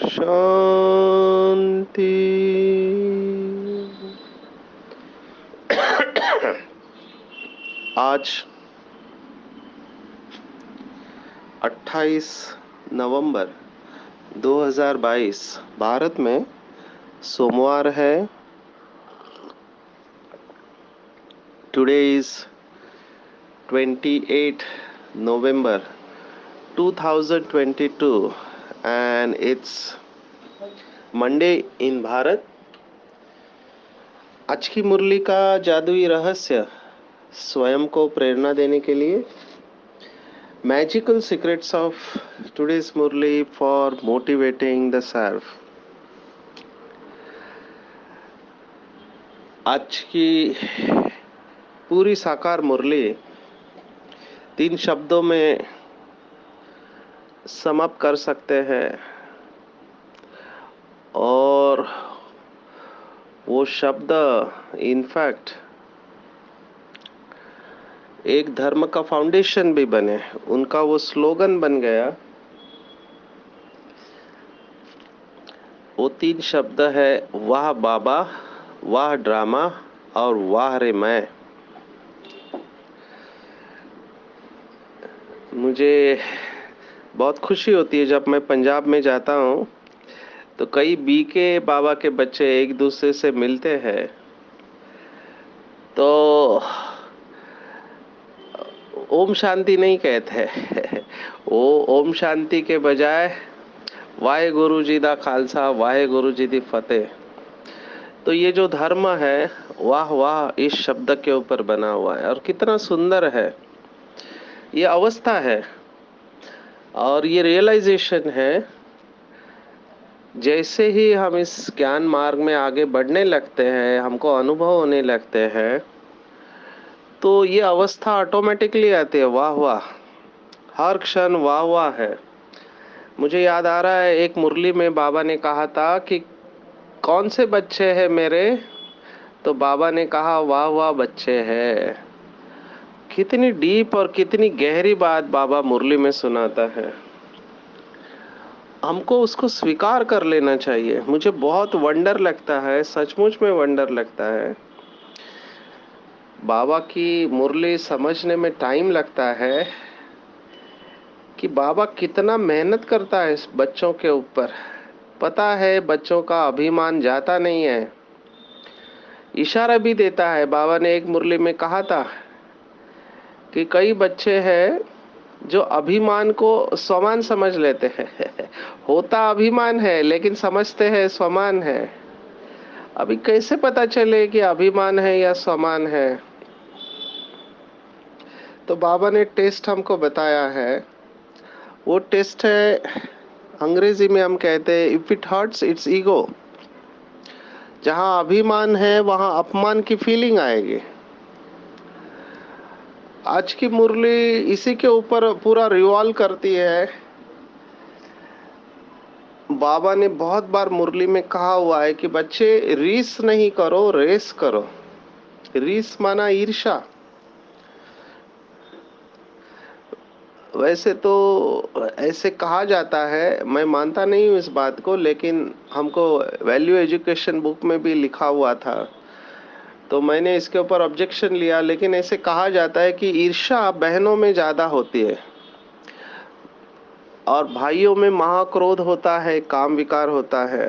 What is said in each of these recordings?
शांति। आज 28 नवंबर 2022 भारत में सोमवार है। Today is 28 November 2022 and it's Monday in Bharat. आज की मुरली का जादुई रहस्य स्वयं को प्रेरणा देने के लिए magical secrets of today's murli for motivating the self. आज की पूरी साकार मुरली 3 शब्दों में समाप्त कर सकते हैं और वो शब्द इनफैक्ट एक धर्म का फाउंडेशन भी बने, उनका वो स्लोगन बन गया। वो 3 शब्द है, वाह बाबा, वाह ड्रामा और वाह रे मैं। मुझे बहुत खुशी होती है जब मैं पंजाब में जाता हूँ तो कई बीके बाबा के बच्चे एक दूसरे से मिलते हैं तो ओम शांति नहीं कहते वो ओम शांति के बजाय वाहे गुरु जी दा खालसा, वाहे गुरु जी दी फतेह। तो ये जो धर्म है, वाह वाह इस शब्द के ऊपर बना हुआ है और कितना सुंदर है। ये अवस्था है और ये रियलाइजेशन है। जैसे ही हम इस ज्ञान मार्ग में आगे बढ़ने लगते हैं, हमको अनुभव होने लगते हैं, तो ये अवस्था ऑटोमेटिकली आती है। वाह वाह, हर क्षण वाह वाह है। मुझे याद आ रहा है एक मुरली में बाबा ने कहा था कि कौन से बच्चे हैं मेरे, तो बाबा ने कहा वाह वाह बच्चे हैं। कितनी डीप और कितनी गहरी बात बाबा मुरली में सुनाता है। हमको उसको स्वीकार कर लेना चाहिए। मुझे बहुत वंडर लगता है, सचमुच में वंडर लगता है। बाबा की मुरली समझने में टाइम लगता है कि बाबा कितना मेहनत करता है इस बच्चों के ऊपर। पता है बच्चों का अभिमान जाता नहीं है, इशारा भी देता है। बाबा ने एक मुरली में कहा था कि कई बच्चे हैं जो अभिमान को स्वमान समझ लेते हैं होता अभिमान है लेकिन समझते हैं स्वमान है। अभी कैसे पता चले कि अभिमान है या स्वमान है? तो बाबा ने टेस्ट हमको बताया है। वो टेस्ट है, अंग्रेजी में हम कहते हैं if it hurts it's ego. जहां अभिमान है वहां अपमान की फीलिंग आएगी। आज की मुरली इसी के ऊपर पूरा रिवॉल्व करती है। बाबा ने बहुत बार मुरली में कहा हुआ है कि बच्चे रीस नहीं करो, रेस करो। रीस माना ईर्षा। वैसे तो ऐसे कहा जाता है, मैं मानता नहीं हूँ इस बात को, लेकिन हमको वैल्यू एजुकेशन बुक में भी लिखा हुआ था तो मैंने इसके ऊपर ऑब्जेक्शन लिया। लेकिन ऐसे कहा जाता है कि ईर्ष्या बहनों में ज्यादा होती है और भाइयों में महाक्रोध होता है, काम विकार होता है।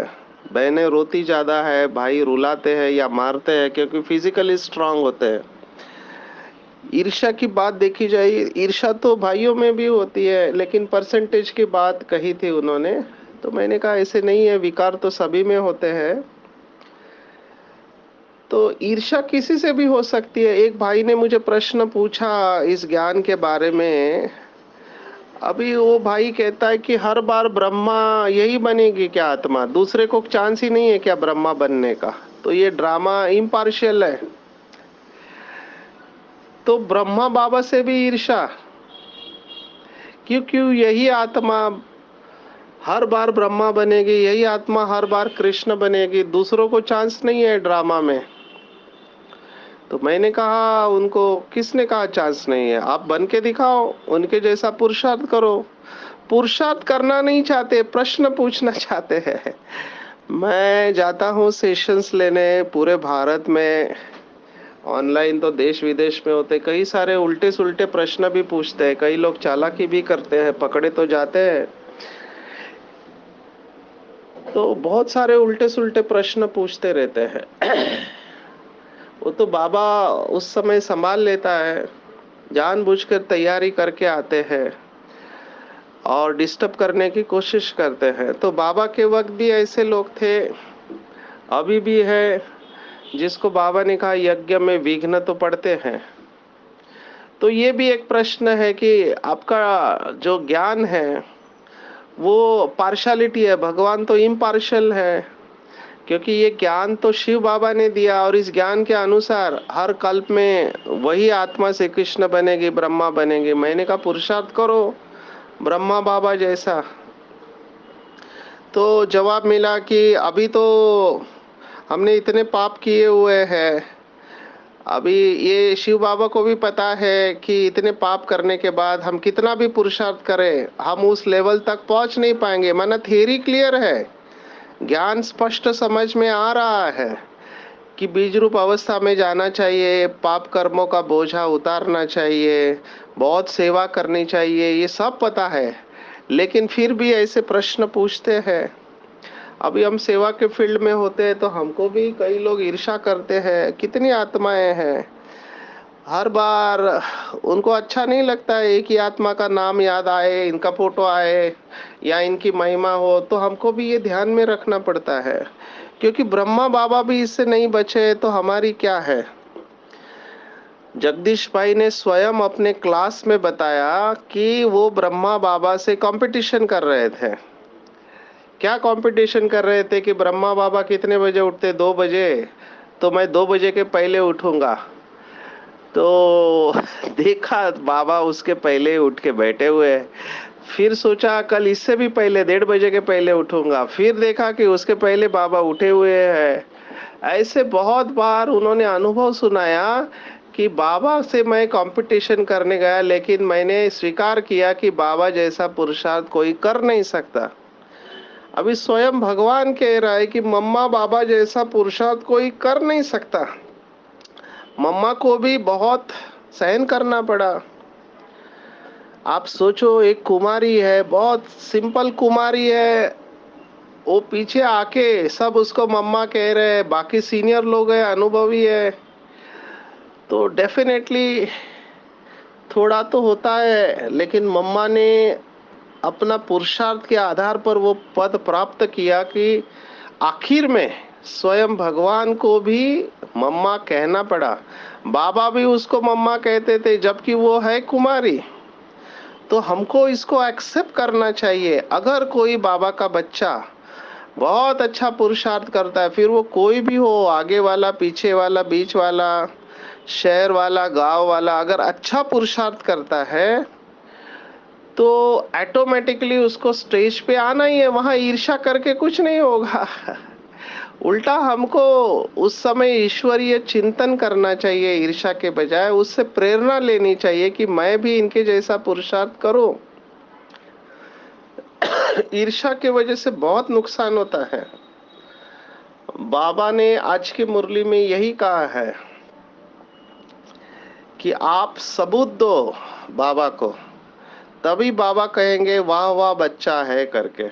बहनें रोती ज्यादा है, भाई रुलाते हैं या मारते हैं क्योंकि फिजिकली स्ट्रांग होते हैं। ईर्ष्या की बात देखी जाए, ईर्ष्या तो भाइयों में भी होती है, लेकिन परसेंटेज की बात कही थी उन्होंने, तो मैंने कहा ऐसे नहीं है, विकार तो सभी में होते हैं। तो ईर्ष्या किसी से भी हो सकती है। एक भाई ने मुझे प्रश्न पूछा इस ज्ञान के बारे में। अभी वो भाई कहता है कि हर बार ब्रह्मा यही बनेगी क्या आत्मा, दूसरे को चांस ही नहीं है क्या ब्रह्मा बनने का? तो ये ड्रामा इम्पार्शियल है। तो ब्रह्मा बाबा से भी ईर्ष्या? क्यों क्यों यही आत्मा हर बार ब्रह्मा बनेगी, यही आत्मा हर बार कृष्ण बनेगी, दूसरों को चांस नहीं है ड्रामा में? तो मैंने कहा उनको, किसने कहा चांस नहीं है? आप बन के दिखाओ, उनके जैसा पुरुषार्थ करो। पुरुषार्थ करना नहीं चाहते, प्रश्न पूछना चाहते हैं। मैं जाता हूँ सेशंस लेने पूरे भारत में, ऑनलाइन तो देश विदेश में होते, कई सारे उल्टे सुल्टे प्रश्न भी पूछते हैं, कई लोग चालाकी भी करते हैं, पकड़े तो जाते हैं। तो बहुत सारे उल्टे सुल्टे प्रश्न पूछते रहते हैं। वो तो बाबा उस समय संभाल लेता है, जानबूझकर तैयारी करके आते हैं और डिस्टर्ब करने की कोशिश करते हैं। तो बाबा के वक्त भी ऐसे लोग थे, अभी भी है, जिसको बाबा ने कहा यज्ञ में विघ्न तो पड़ते हैं। तो ये भी एक प्रश्न है कि आपका जो ज्ञान है वो पार्शलिटी है, भगवान तो इम्पार्शल है, क्योंकि ये ज्ञान तो शिव बाबा ने दिया और इस ज्ञान के अनुसार हर कल्प में वही आत्मा से कृष्ण बनेगी, ब्रह्मा बनेगी। मैंने कहा पुरुषार्थ करो ब्रह्मा बाबा जैसा। तो जवाब मिला कि अभी तो हमने इतने पाप किए हुए हैं, अभी ये शिव बाबा को भी पता है कि इतने पाप करने के बाद हम कितना भी पुरुषार्थ करें, हम उस लेवल तक पहुंच नहीं पाएंगे। माना थियरी क्लियर है, ज्ञान स्पष्ट समझ में आ रहा है कि बीज रूप अवस्था में जाना चाहिए, पाप कर्मों का बोझा उतारना चाहिए, बहुत सेवा करनी चाहिए, ये सब पता है, लेकिन फिर भी ऐसे प्रश्न पूछते हैं। अभी हम सेवा के फील्ड में होते हैं तो हमको भी कई लोग ईर्ष्या करते हैं, कितनी आत्माएं हैं, हर बार उनको अच्छा नहीं लगता है एक ही आत्मा का नाम याद आए, इनका फोटो आए या इनकी महिमा हो, तो हमको भी ये ध्यान में रखना पड़ता है, क्योंकि ब्रह्मा बाबा भी इससे नहीं बचे तो हमारी क्या है। जगदीश भाई ने स्वयं अपने क्लास में बताया कि वो ब्रह्मा बाबा से कंपटीशन कर रहे थे। क्या कंपटीशन कर रहे थे कि ब्रह्मा बाबा कितने बजे उठते? 2 बजे, तो मैं 2 बजे के पहले उठूंगा। तो देखा बाबा उसके पहले उठ के बैठे हुए हैं। फिर सोचा कल इससे भी पहले 1:30 बजे के पहले उठूंगा, फिर देखा कि उसके पहले बाबा उठे हुए हैं। ऐसे बहुत बार उन्होंने अनुभव सुनाया कि बाबा से मैं कंपटीशन करने गया, लेकिन मैंने स्वीकार किया कि बाबा जैसा पुरुषार्थ कोई कर नहीं सकता। अभी स्वयं भगवान कह रहा है कि मम्मा बाबा जैसा पुरुषार्थ कोई कर नहीं सकता। मम्मा को भी बहुत सहन करना पड़ा। आप सोचो, एक कुमारी है, बहुत सिंपल कुमारी है, वो पीछे आके सब उसको मम्मा कह रहे हैं, बाकी सीनियर लोग हैं, अनुभवी है, तो डेफिनेटली थोड़ा तो होता है। लेकिन मम्मा ने अपना पुरुषार्थ के आधार पर वो पद प्राप्त किया कि आखिर में स्वयं भगवान को भी मम्मा कहना पड़ा। बाबा भी उसको मम्मा कहते थे जबकि वो है कुमारी। तो हमको इसको एक्सेप्ट करना चाहिए। अगर कोई बाबा का बच्चा बहुत अच्छा पुरुषार्थ करता है, फिर वो कोई भी हो, आगे वाला, पीछे वाला, बीच वाला, शहर वाला, गांव वाला, अगर अच्छा पुरुषार्थ करता है तो ऑटोमेटिकली उसको स्टेज पे आना ही है, वहां ईर्ष्या करके कुछ नहीं होगा। उल्टा हमको उस समय ईश्वरीय चिंतन करना चाहिए, ईर्ष्या के बजाय उससे प्रेरणा लेनी चाहिए कि मैं भी इनके जैसा पुरुषार्थ करूं। ईर्ष्या की वजह से बहुत नुकसान होता है। बाबा ने आज की मुरली में यही कहा है कि आप सबूत दो बाबा को, तभी बाबा कहेंगे वाह वाह बच्चा है करके।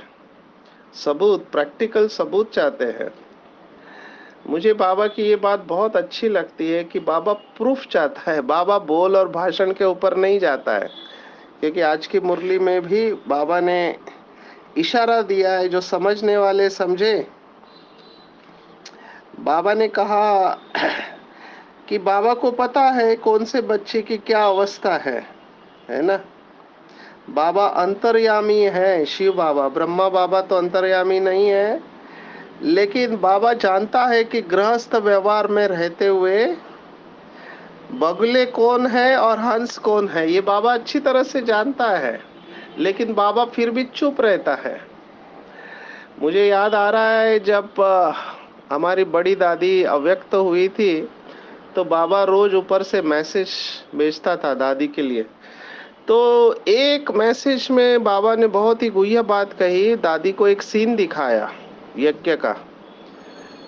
सबूत, प्रैक्टिकल सबूत चाहते हैं। मुझे बाबा की ये बात बहुत अच्छी लगती है कि बाबा प्रूफ चाहता है, बाबा बोल और भाषण के ऊपर नहीं जाता है। क्योंकि आज की मुरली में भी बाबा ने इशारा दिया है, जो समझने वाले समझे। बाबा ने कहा कि बाबा को पता है कौन से बच्चे की क्या अवस्था है ना। बाबा अंतर्यामी है, शिव बाबा, ब्रह्मा बाबा तो अंतर्यामी नहीं है, लेकिन बाबा जानता है कि गृहस्थ व्यवहार में रहते हुए बगुले कौन है और हंस कौन है ये बाबा अच्छी तरह से जानता है, लेकिन बाबा फिर भी चुप रहता है। मुझे याद आ रहा है जब हमारी बड़ी दादी अव्यक्त हुई थी, तो बाबा रोज ऊपर से मैसेज भेजता था दादी के लिए। तो एक मैसेज में बाबा ने बहुत ही गुह्य बात कही, दादी को एक सीन दिखाया यज्ञ का।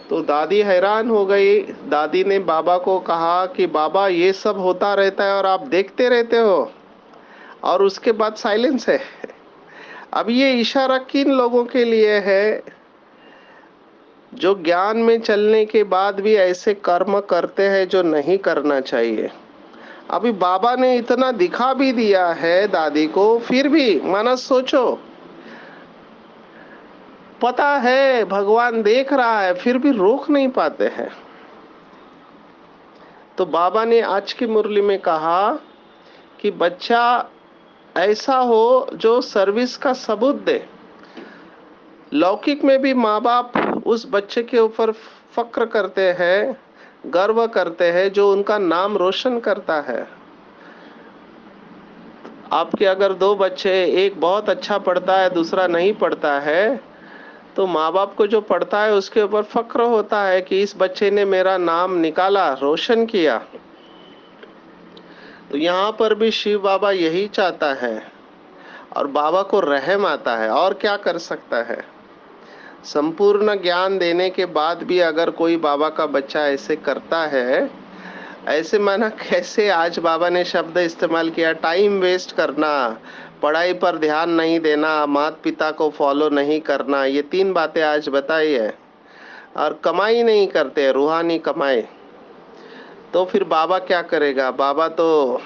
तो दादी हैरान हो गई। दादी ने बाबा को कहा कि बाबा ये सब होता रहता है और आप देखते रहते हो, और उसके बाद साइलेंस है। अब ये इशारा किन लोगों के लिए है जो ज्ञान में चलने के बाद भी ऐसे कर्म करते हैं जो नहीं करना चाहिए। अभी बाबा ने इतना दिखा भी दिया है दादी को, फिर भी मानस सोचो, पता है भगवान देख रहा है, फिर भी रोक नहीं पाते हैं। तो बाबा ने आज की मुरली में कहा कि बच्चा ऐसा हो जो सर्विस का सबूत दे। लौकिक में भी माँ बाप उस बच्चे के ऊपर फक्र करते हैं, गर्व करते हैं, जो उनका नाम रोशन करता है। आपके अगर दो बच्चे, एक बहुत अच्छा पढ़ता है दूसरा नहीं पढ़ता है, तो माँ बाप को जो पढ़ता है उसके ऊपर फक्र होता है कि इस बच्चे ने मेरा नाम निकाला, रोशन किया। तो यहाँ पर भी शिव बाबा यही चाहता है, और बाबा को रहम आता है, और क्या कर सकता है। संपूर्ण ज्ञान देने के बाद भी अगर कोई बाबा का बच्चा ऐसे करता है, ऐसे माना कैसे आज बाबा ने शब्द इस्तेमाल किया, टाइम वेस्ट करना, पढ़ाई पर ध्यान नहीं देना, माता पिता को फॉलो नहीं करना, ये तीन बातें आज बताई है। और कमाई नहीं करते, रूहानी कमाई, तो फिर बाबा क्या करेगा। बाबा तो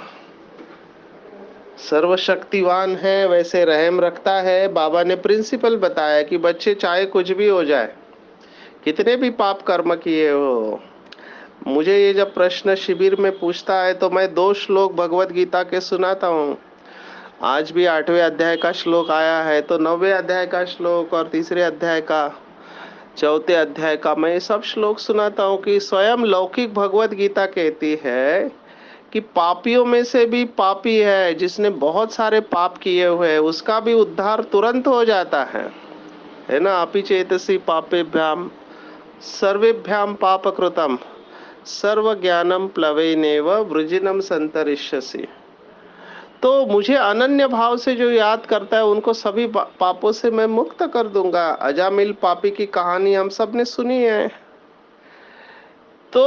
सर्वशक्तिवान है, वैसे रहम रखता है। बाबा ने प्रिंसिपल बताया कि बच्चे चाहे कुछ भी हो जाए, कितने भी पाप कर्म किए हो। मुझे ये जब प्रश्न शिविर में पूछता है तो मैं 2 श्लोक भगवत गीता के सुनाता हूँ। आज भी 8वें अध्याय का श्लोक आया है, तो 9वें अध्याय का श्लोक और तीसरे अध्याय का, चौथे अध्याय का, मैं सब श्लोक सुनाता हूँ कि स्वयं लौकिक भगवत गीता कहती है कि पापियों में से भी पापी है जिसने बहुत सारे पाप किए हुए हैं, उसका भी उद्धार तुरंत हो जाता है ना। अपि चेतसि पापेभ्याम सर्वेभ्याम पापकृतम सर्व ज्ञानम प्लवेनेव वृजिनम संतरिष्यसि। तो मुझे अनन्य भाव से जो याद करता है उनको सभी पापों से मैं मुक्त कर दूंगा। अजामिल पापी की कहानी हम सब ने सुनी है। तो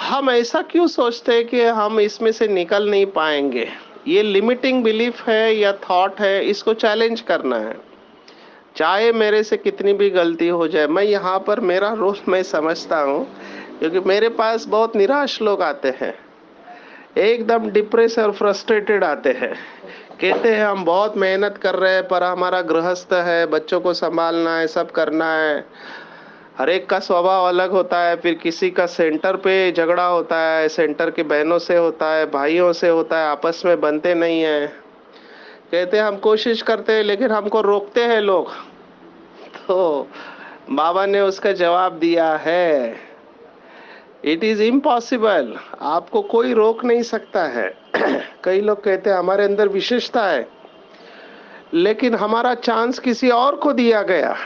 हम ऐसा क्यों सोचते हैं कि हम इसमें से निकल नहीं पाएंगे। ये लिमिटिंग बिलीफ है या थॉट है, इसको चैलेंज करना है। चाहे मेरे से कितनी भी गलती हो जाए, मैं यहाँ पर मेरा रोल मैं समझता हूँ, क्योंकि मेरे पास बहुत निराश लोग आते हैं, एकदम डिप्रेस और फ्रस्ट्रेटेड आते हैं। कहते हैं हम बहुत मेहनत कर रहे हैं पर हमारा गृहस्थ है, बच्चों को संभालना है, सब करना है। हर एक का स्वभाव अलग होता है। फिर किसी का सेंटर पे झगड़ा होता है, सेंटर के बहनों से होता है, भाइयों से होता है, आपस में बनते नहीं है। कहते हैं हम कोशिश करते हैं लेकिन हमको रोकते हैं लोग। तो बाबा ने उसका जवाब दिया है, इट इज इम्पॉसिबल, आपको कोई रोक नहीं सकता है। कई लोग कहते हैं हमारे अंदर विशेषता है लेकिन हमारा चांस किसी और को दिया गया।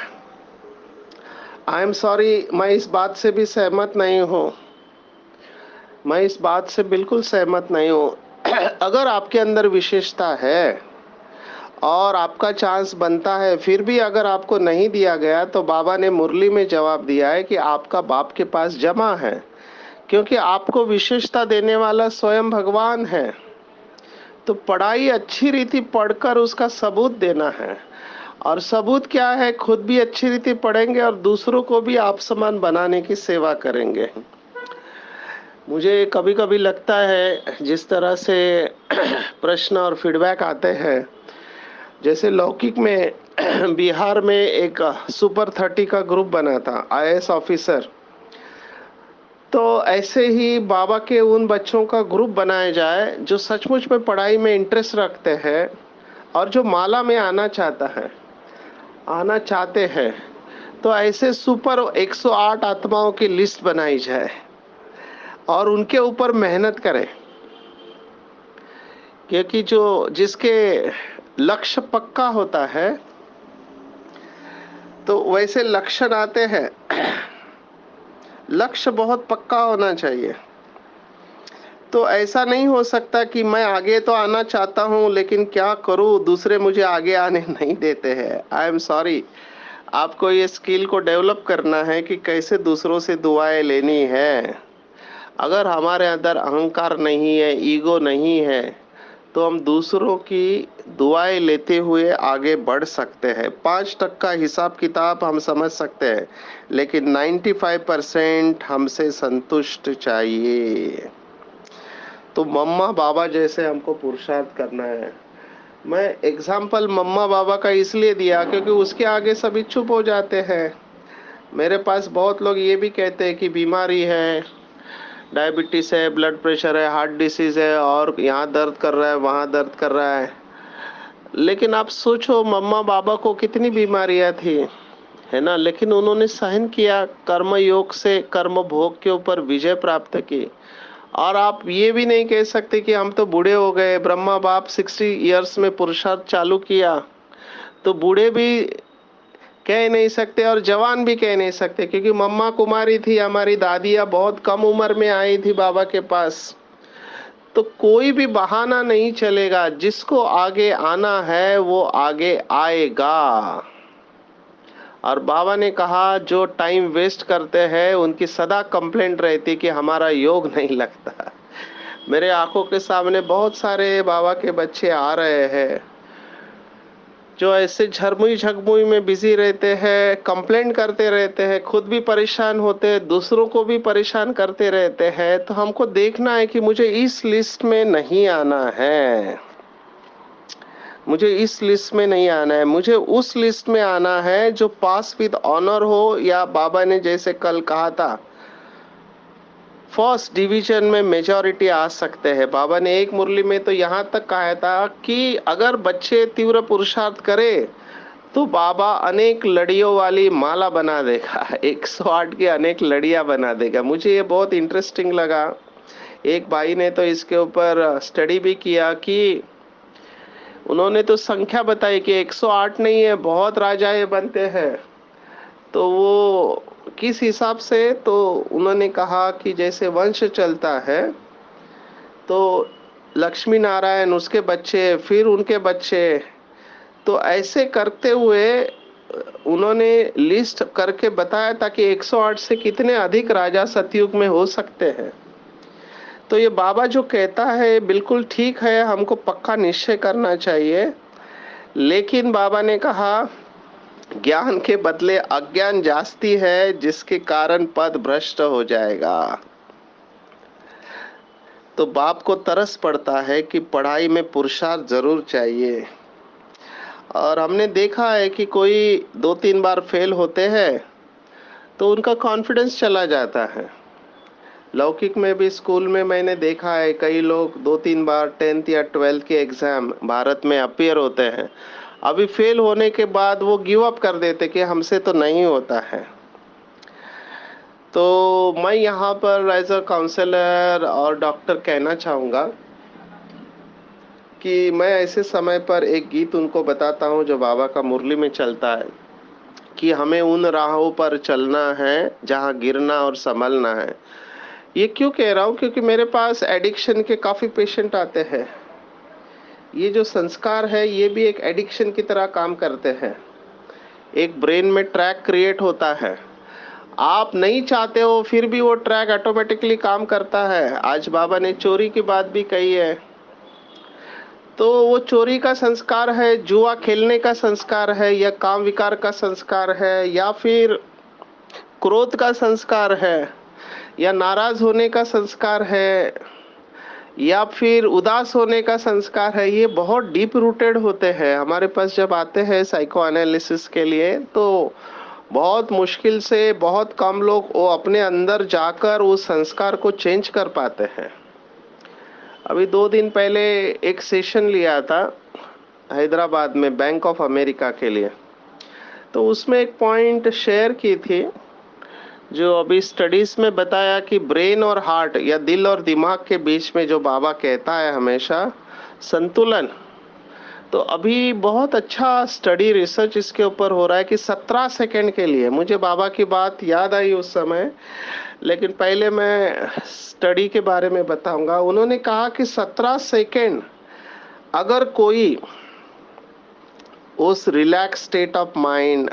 आई एम सॉरी, मैं इस बात से भी सहमत नहीं हूँ। मैं इस बात से बिल्कुल सहमत नहीं हूँ। अगर आपके अंदर विशेषता है और आपका चांस बनता है, फिर भी अगर आपको नहीं दिया गया, तो बाबा ने मुरली में जवाब दिया है कि आपका बाप के पास जमा है, क्योंकि आपको विशेषता देने वाला स्वयं भगवान है। तो पढ़ाई अच्छी रीति पढ़कर उसका सबूत देना है। और सबूत क्या है, खुद भी अच्छी रीति पढ़ेंगे और दूसरों को भी आप समान बनाने की सेवा करेंगे। मुझे कभी कभी लगता है जिस तरह से प्रश्न और फीडबैक आते हैं, जैसे लौकिक में बिहार में एक सुपर 30 का ग्रुप बना था, आईएएस ऑफिसर। तो ऐसे ही बाबा के उन बच्चों का ग्रुप बनाया जाए जो सचमुच में पढ़ाई में इंटरेस्ट रखते हैं और जो माला में आना चाहते हैं। तो ऐसे सुपर 108 आत्माओं की लिस्ट बनाई जाए और उनके ऊपर मेहनत करें, क्योंकि जो जिसके लक्ष्य पक्का होता है तो वैसे लक्षण आते हैं। लक्ष्य बहुत पक्का होना चाहिए। तो ऐसा नहीं हो सकता कि मैं आगे तो आना चाहता हूं लेकिन क्या करूं, दूसरे मुझे आगे आने नहीं देते हैं। I am sorry. आपको ये स्किल को डेवलप करना है कि कैसे दूसरों से दुआएं लेनी है। अगर हमारे अंदर अहंकार नहीं है, ईगो नहीं है, तो हम दूसरों की दुआएं लेते हुए आगे बढ़ सकते हैं। 5% हिसाब किताब हम समझ सकते हैं, लेकिन 95% हमसे संतुष्ट चाहिए। तो मम्मा बाबा जैसे हमको पुरुषार्थ करना है। मैं एग्जाम्पल मम्मा बाबा का इसलिए दिया क्योंकि उसके आगे सभी चुप हो जाते हैं। मेरे पास बहुत लोग ये भी कहते हैं कि बीमारी है, डायबिटीज है, ब्लड प्रेशर है, हार्ट डिसीज है, और यहाँ दर्द कर रहा है, वहाँ दर्द कर रहा है। लेकिन आप सोचो, मम्मा बाबा को कितनी बीमारियां थी, है ना, लेकिन उन्होंने सहन किया, कर्म योग से कर्म भोग के ऊपर विजय प्राप्त की। और आप ये भी नहीं कह सकते कि हम तो बूढ़े हो गए। ब्रह्मा बाप 60 इयर्स में पुरुषार्थ चालू किया, तो बूढ़े भी कह नहीं सकते और जवान भी कह नहीं सकते, क्योंकि मम्मा कुमारी थी, हमारी दादियाँ बहुत कम उम्र में आई थी बाबा के पास। तो कोई भी बहाना नहीं चलेगा। जिसको आगे आना है वो आगे आएगा। और बाबा ने कहा जो टाइम वेस्ट करते हैं उनकी सदा कंप्लेंट रहती कि हमारा योग नहीं लगता। मेरे आंखों के सामने बहुत सारे बाबा के बच्चे आ रहे हैं जो ऐसे झरमुई झगमुई में बिजी रहते हैं, कंप्लेंट करते रहते हैं, खुद भी परेशान होते हैं, दूसरों को भी परेशान करते रहते हैं। तो हमको देखना है कि मुझे इस लिस्ट में नहीं आना है, मुझे इस लिस्ट में नहीं आना है, मुझे उस लिस्ट में आना है जो पास विद ऑनर हो, या बाबा ने जैसे कल कहा था फर्स्ट डिवीजन में मेजॉरिटी आ सकते हैं। बाबा ने एक मुरली में तो यहाँ तक कहा था कि अगर बच्चे तीव्र पुरुषार्थ करे तो बाबा अनेक लड़ियों वाली माला बना देगा, 108 की अनेक लड़ियां बना देगा। मुझे ये बहुत इंटरेस्टिंग लगा। एक भाई ने तो इसके ऊपर स्टडी भी किया कि उन्होंने तो संख्या बताई कि 108 नहीं है, बहुत राजाएं बनते हैं। तो वो किस हिसाब से, तो उन्होंने कहा कि जैसे वंश चलता है तो लक्ष्मी नारायण, उसके बच्चे, फिर उनके बच्चे, तो ऐसे करते हुए उन्होंने लिस्ट करके बताया था कि 108 से कितने अधिक राजा सतयुग में हो सकते हैं। तो ये बाबा जो कहता है बिल्कुल ठीक है, हमको पक्का निश्चय करना चाहिए। लेकिन बाबा ने कहा ज्ञान के बदले अज्ञान जास्ती है, जिसके कारण पद भ्रष्ट हो जाएगा। तो बाप को तरस पड़ता है कि पढ़ाई में पुरुषार्थ जरूर चाहिए। और हमने देखा है कि कोई 2-3 बार फेल होते हैं तो उनका कॉन्फिडेंस चला जाता है। लौकिक में भी स्कूल में मैंने देखा है कई लोग 2-3 बार 10th या 12th के एग्जाम भारत में अपीयर होते हैं, अभी फेल होने के बाद वो गिव अप कर देते कि हमसे तो नहीं होता है। तो मैं यहाँ पर एज अ काउंसलर और डॉक्टर कहना चाहूँगा कि मैं ऐसे समय पर एक गीत उनको बताता हूँ जो बाबा का मुरली में चलता है कि हमें उन राहों पर चलना है जहाँ गिरना और संभलना है। ये क्यों कह रहा हूँ, क्योंकि मेरे पास एडिक्शन के काफ़ी पेशेंट आते हैं। ये जो संस्कार है ये भी एक एडिक्शन की तरह काम करते हैं। एक ब्रेन में ट्रैक क्रिएट होता है, आप नहीं चाहते हो फिर भी वो ट्रैक ऑटोमेटिकली काम करता है। आज बाबा ने चोरी की बात भी कही है, तो वो चोरी का संस्कार है, जुआ खेलने का संस्कार है, या काम विकार का संस्कार है, या फिर क्रोध का संस्कार है, या नाराज होने का संस्कार है, या फिर उदास होने का संस्कार है। ये बहुत डीप रूटेड होते हैं। हमारे पास जब आते हैं साइको एनालिसिस के लिए तो बहुत मुश्किल से बहुत कम लोग वो अपने अंदर जाकर उस संस्कार को चेंज कर पाते हैं। अभी 2 दिन पहले एक सेशन लिया था हैदराबाद में बैंक ऑफ अमेरिका के लिए, तो उसमें एक पॉइंट शेयर की थी जो अभी स्टडीज में बताया कि ब्रेन और हार्ट या दिल और दिमाग के बीच में जो बाबा कहता है हमेशा संतुलन, तो अभी बहुत अच्छा स्टडी रिसर्च इसके ऊपर हो रहा है कि 17 सेकंड के लिए, मुझे बाबा की बात याद आई उस समय, लेकिन पहले मैं स्टडी के बारे में बताऊंगा। उन्होंने कहा कि 17 सेकंड अगर कोई उस रिलैक्स स्टेट ऑफ माइंड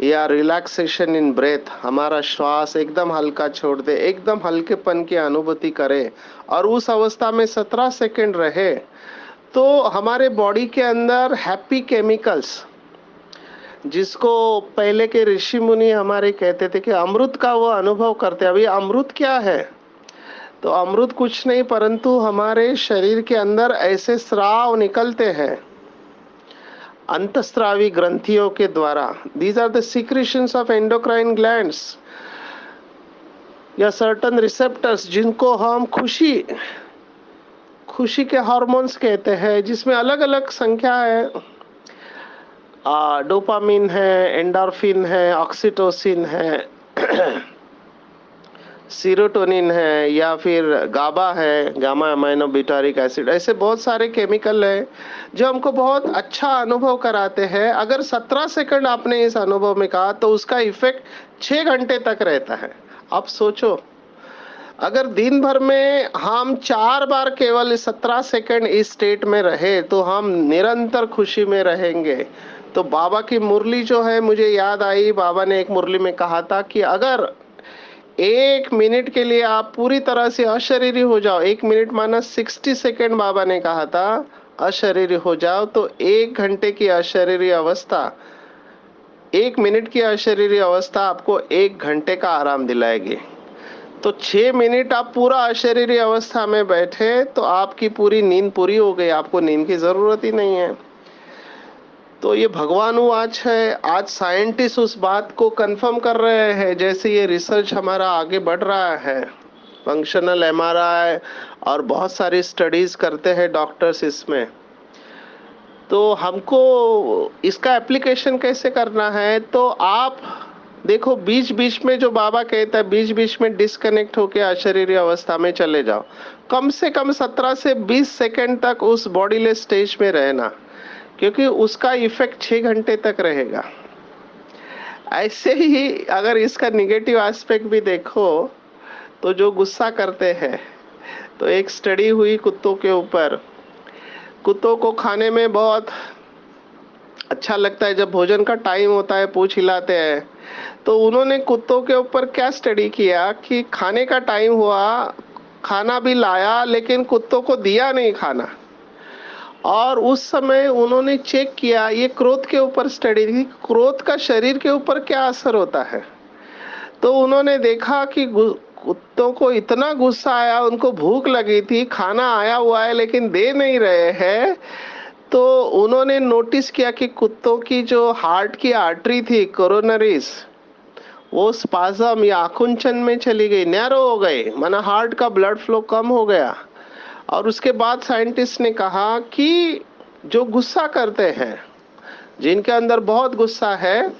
या रिलैक्सेशन इन ब्रेथ, हमारा श्वास एकदम हल्का छोड़ दे, एकदम हल्केपन की अनुभूति करे और उस अवस्था में 17 सेकंड रहे, तो हमारे बॉडी के अंदर हैप्पी केमिकल्स, जिसको पहले के ऋषि मुनि हमारे कहते थे कि अमृत का वो अनुभव करते। अभी अमृत क्या है? तो अमृत कुछ नहीं परंतु हमारे शरीर के अंदर ऐसे स्राव निकलते हैं अंतस्रावी ग्रंथियों के द्वारा। These are the secretions of endocrine glands या सर्टन रिसेप्टर्स, जिनको हम खुशी खुशी के हार्मोन्स कहते हैं, जिसमें अलग अलग संख्या है। डोपामिन है, एंडोर्फिन है, ऑक्सीटोसिन है, सीरोटोनिन है, या फिर गाबा है, गामा अमाइनो ब्यूटारिक एसिड, ऐसे बहुत सारे केमिकल है जो हमको बहुत अच्छा अनुभव कराते हैं। अगर 17 सेकंड आपने इस अनुभव में कहा तो उसका इफेक्ट 6 घंटे तक रहता है। आप सोचो, अगर दिन भर में हम 4 बार केवल 17 सेकंड इस स्टेट में रहे तो हम निरंतर खुशी में रहेंगे। तो बाबा की मुरली जो है मुझे याद आई, बाबा ने एक मुरली में कहा था कि अगर 1 मिनट के लिए आप पूरी तरह से अशरीरी हो जाओ, 1 मिनट माना 60 सेकंड बाबा ने कहा था, अशरीरी हो जाओ, तो 1 घंटे की अशरीरी अवस्था, 1 मिनट की अशरीरी अवस्था आपको 1 घंटे का आराम दिलाएगी। तो 6 मिनट आप पूरा अशरीरी अवस्था में बैठे तो आपकी पूरी नींद पूरी हो गई, आपको नींद की जरूरत ही नहीं है। तो ये भगवानुवाच है। आज साइंटिस्ट उस बात को कंफर्म कर रहे हैं, जैसे ये रिसर्च हमारा आगे बढ़ रहा है, फंक्शनल एमआरआई और बहुत सारी स्टडीज करते हैं डॉक्टर्स इसमें। तो हमको इसका एप्लीकेशन कैसे करना है, तो आप देखो बीच बीच में जो बाबा कहता है, बीच बीच में डिस्कनेक्ट होके अशरीरी अवस्था में चले जाओ, कम से कम 17 से 20 सेकंड तक उस बॉडीलेस स्टेज में रहना, क्योंकि उसका इफेक्ट 6 घंटे तक रहेगा। ऐसे ही अगर इसका निगेटिव एस्पेक्ट भी देखो, तो जो गुस्सा करते हैं, तो एक स्टडी हुई कुत्तों के ऊपर। कुत्तों को खाने में बहुत अच्छा लगता है, जब भोजन का टाइम होता है पूंछ हिलाते हैं। तो उन्होंने कुत्तों के ऊपर क्या स्टडी किया कि खाने का टाइम हुआ, खाना भी लाया लेकिन कुत्तों को दिया नहीं खाना, और उस समय उन्होंने चेक किया, ये क्रोध के ऊपर स्टडी थी, क्रोध का शरीर के ऊपर क्या असर होता है। तो उन्होंने देखा कि कुत्तों को इतना गुस्सा आया, उनको भूख लगी थी, खाना आया हुआ है लेकिन दे नहीं रहे हैं। तो उन्होंने नोटिस किया कि कुत्तों की जो हार्ट की आर्टरी थी, कोरोनरीज, वो स्पाज्म या आकुंचन में चली गई, नैरो हो गई, माना हार्ट का ब्लड फ्लो कम हो गया। और उसके बाद साइंटिस्ट ने कहा कि जो गुस्सा करते हैं, जिनके अंदर बहुत गुस्सा है,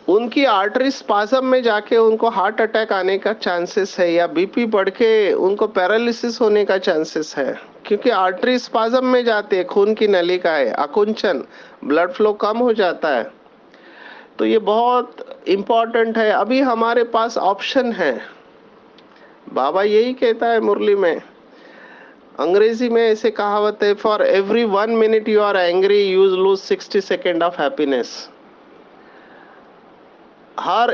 उनकी आर्टरी स्पाज्म में जाके उनको हार्ट अटैक आने का चांसेस है, या बीपी बढ़ के उनको पैरालिसिस होने का चांसेस है, क्योंकि आर्टरी स्पाज्म में जाते हैं, खून की नलिकाएं, आकुंचन, ब्लड फ्लो कम हो जाता है। तो ये बहुत इम्पोर्टेंट है। अभी हमारे पास ऑप्शन है, बाबा यही कहता है मुरली में। अंग्रेजी में ऐसे कहावत है, for every 1 minute you are angry you lose 60 second of happiness. हर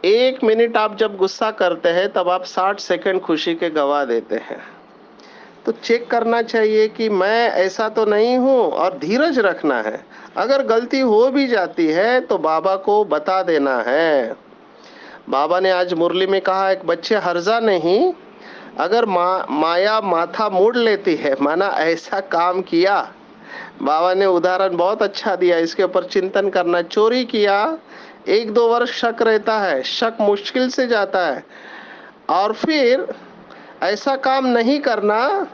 1 मिनट आप जब गुस्सा करते हैं तब आप 60 सेकंड खुशी के गवा देते हैं। तो चेक करना चाहिए कि मैं ऐसा तो नहीं हूं, और धीरज रखना है। अगर गलती हो भी जाती है तो बाबा को बता देना है। बाबा ने आज मुरली में कहा, एक बच्चे हर्जा नहीं, अगर माया माथा मोड़ लेती है, माना ऐसा काम किया, बाबा ने उदाहरण बहुत अच्छा दिया, इसके ऊपर चिंतन करना। चोरी किया, 1-2 वर्ष शक रहता है, शक मुश्किल से जाता है, और फिर ऐसा काम नहीं करना,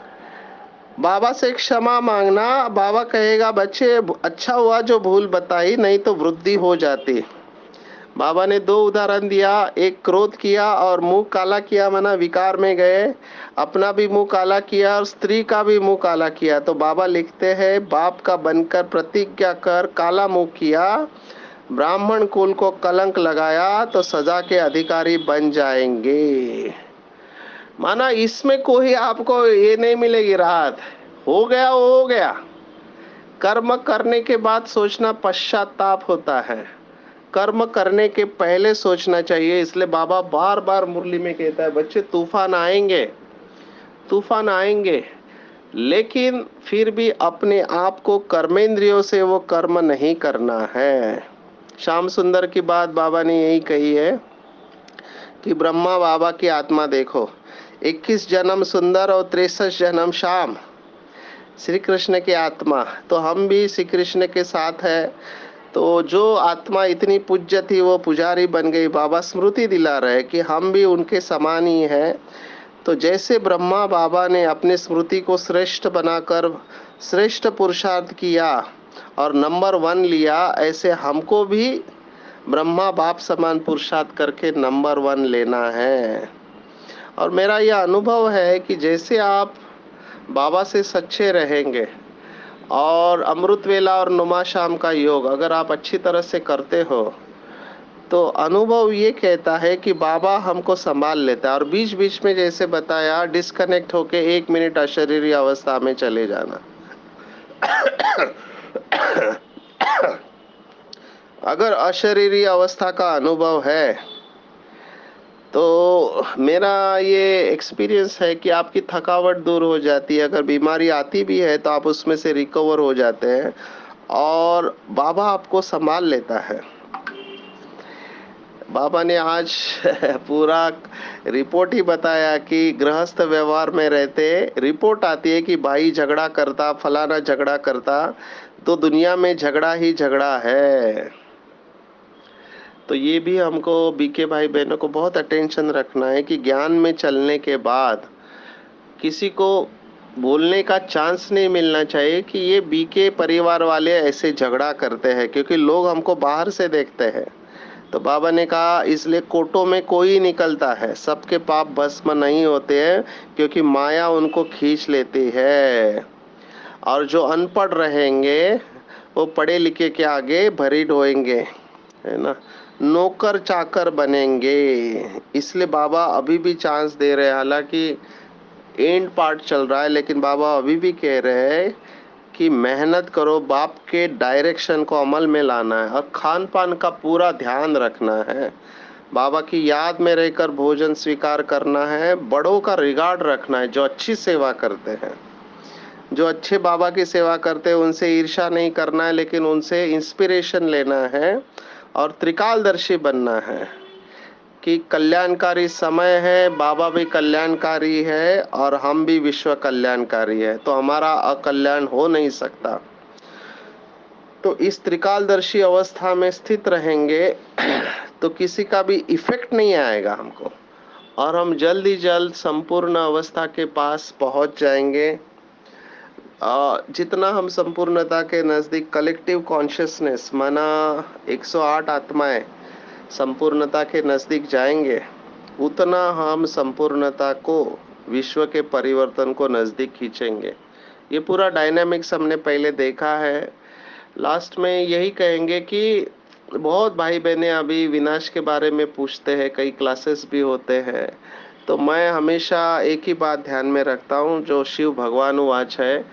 बाबा से क्षमा मांगना। बाबा कहेगा, बच्चे अच्छा हुआ जो भूल बताई, नहीं तो वृद्धि हो जाती। बाबा ने दो उदाहरण दिया, एक क्रोध किया और मुंह काला किया, माना विकार में गए, अपना भी मुंह काला किया और स्त्री का भी मुंह काला किया। तो बाबा लिखते हैं, बाप का बनकर प्रतिज्ञा कर काला मुंह किया, ब्राह्मण कुल को कलंक लगाया तो सजा के अधिकारी बन जाएंगे। माना इसमें कोई आपको ये नहीं मिलेगी राहत। हो गया वो हो गया। कर्म करने के बाद सोचना पश्चाताप होता है, कर्म करने के पहले सोचना चाहिए। इसलिए बाबा बार बार मुरली में कहता है, बच्चे तूफान आएंगे, तूफान आएंगे, लेकिन फिर भी अपने आप को कर्मेंद्रियों से वो कर्म नहीं करना है। श्याम सुंदर की बात बाबा ने यही कही है कि ब्रह्मा बाबा की आत्मा देखो, 21 जन्म सुंदर और 63 जन्म श्याम, श्री कृष्ण की आत्मा। तो हम भी श्री कृष्ण के साथ है। तो जो आत्मा इतनी पूज्य थी वो पुजारी बन गई। बाबा स्मृति दिला रहे कि हम भी उनके समान ही हैं। तो जैसे ब्रह्मा बाबा ने अपनी स्मृति को श्रेष्ठ बनाकर श्रेष्ठ पुरुषार्थ किया और नंबर 1 लिया, ऐसे हमको भी ब्रह्मा बाप समान पुरुषार्थ करके नंबर 1 लेना है। और मेरा यह अनुभव है कि जैसे आप बाबा से सच्चे रहेंगे और अमृत वेला और नुमा शाम का योग अगर आप अच्छी तरह से करते हो, तो अनुभव ये कहता है कि बाबा हमको संभाल लेता है। और बीच बीच में जैसे बताया, डिस्कनेक्ट होके 1 मिनट अशरीरी अवस्था में चले जाना। अगर अशरीरी अवस्था का अनुभव है तो मेरा ये एक्सपीरियंस है कि आपकी थकावट दूर हो जाती है। अगर बीमारी आती भी है तो आप उसमें से रिकवर हो जाते हैं और बाबा आपको संभाल लेता है। बाबा ने आज पूरा रिपोर्ट ही बताया कि गृहस्थ व्यवहार में रहते रिपोर्ट आती है कि भाई झगड़ा करता, फलाना झगड़ा करता, तो दुनिया में झगड़ा ही झगड़ा है। तो ये भी हमको बीके भाई बहनों को बहुत अटेंशन रखना है कि ज्ञान में चलने के बाद किसी को बोलने का चांस नहीं मिलना चाहिए कि ये बीके परिवार वाले ऐसे झगड़ा करते हैं, क्योंकि लोग हमको बाहर से देखते हैं। तो बाबा ने कहा इसलिए कोटों में कोई निकलता है, सबके पाप भस्म नहीं होते हैं, क्योंकि माया उनको खींच लेती है। और जो अनपढ़ रहेंगे वो पढ़े लिखे के आगे भरी ढोएंगे, है ना, नौकर चाकर बनेंगे। इसलिए बाबा अभी भी चांस दे रहे हैं। हालांकि एंड पार्ट चल रहा है, लेकिन बाबा अभी भी कह रहे हैं कि मेहनत करो, बाप के डायरेक्शन को अमल में लाना है और खान पान का पूरा ध्यान रखना है। बाबा की याद में रहकर भोजन स्वीकार करना है, बड़ों का रिगार्ड रखना है जो अच्छी सेवा करते हैं। जो अच्छे बाबा की सेवा करते हैं उनसे ईर्ष्या नहीं करना है, लेकिन उनसे इंस्पिरेशन लेना है और त्रिकालदर्शी बनना है कि कल्याणकारी समय है, बाबा भी कल्याणकारी है और हम भी विश्व कल्याणकारी है, तो हमारा अकल्याण हो नहीं सकता। तो इस त्रिकालदर्शी अवस्था में स्थित रहेंगे तो किसी का भी इफेक्ट नहीं आएगा हमको, और हम जल्द ही जल्द संपूर्ण अवस्था के पास पहुंच जाएंगे। जितना हम संपूर्णता के नजदीक कलेक्टिव कॉन्शियसनेस माना 108 आत्माएं संपूर्णता के नजदीक जाएंगे, उतना हम संपूर्णता को, विश्व के परिवर्तन को नजदीक खींचेंगे। ये पूरा डायनामिक्स हमने पहले देखा है। लास्ट में यही कहेंगे कि बहुत भाई बहने अभी विनाश के बारे में पूछते हैं, कई क्लासेस भी होते हैं। तो मैं हमेशा एक ही बात ध्यान में रखता हूँ जो शिव भगवान वाच है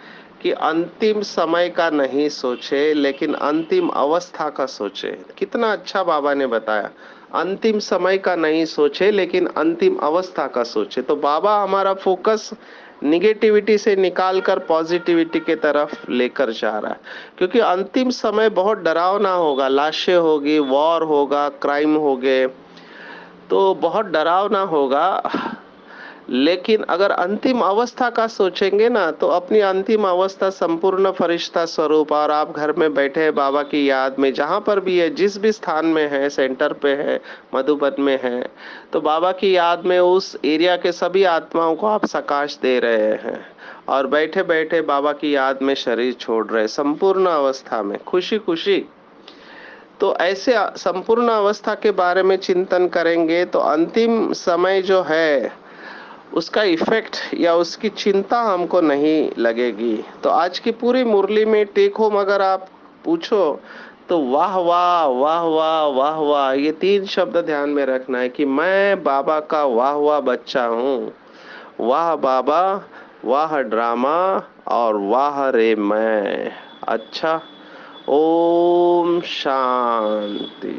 कि अंतिम समय का नहीं सोचे, लेकिन अंतिम अवस्था का सोचे। कितना अच्छा बाबा ने बताया, अंतिम समय का नहीं सोचे लेकिन अंतिम अवस्था का सोचे। तो बाबा हमारा फोकस निगेटिविटी से निकालकर पॉजिटिविटी के तरफ लेकर जा रहा है, क्योंकि अंतिम समय बहुत डरावना होगा। लाशें होगी, वॉर होगा, क्राइम होंगे, तो बहुत डरावना होगा। लेकिन अगर अंतिम अवस्था का सोचेंगे ना, तो अपनी अंतिम अवस्था संपूर्ण फरिश्ता स्वरूप, और आप घर में बैठे हैं बाबा की याद में, जहाँ पर भी है, जिस भी स्थान में है, सेंटर पे है, मधुबन में है, तो बाबा की याद में उस एरिया के सभी आत्माओं को आप सकाश दे रहे हैं और बैठे बैठे बाबा की याद में शरीर छोड़ रहे, संपूर्ण अवस्था में खुशी खुशी। तो ऐसे संपूर्ण अवस्था के बारे में चिंतन करेंगे तो अंतिम समय जो है उसका इफेक्ट या उसकी चिंता हमको नहीं लगेगी। तो आज की पूरी मुरली में टेक होम अगर आप पूछो तो वाह वाह वाह वाह वाह वाह, ये तीन शब्द ध्यान में रखना है कि मैं बाबा का वाह वाह बच्चा हूँ। वाह बाबा, वाह ड्रामा, और वाह रे मैं। अच्छा, ओम शांति।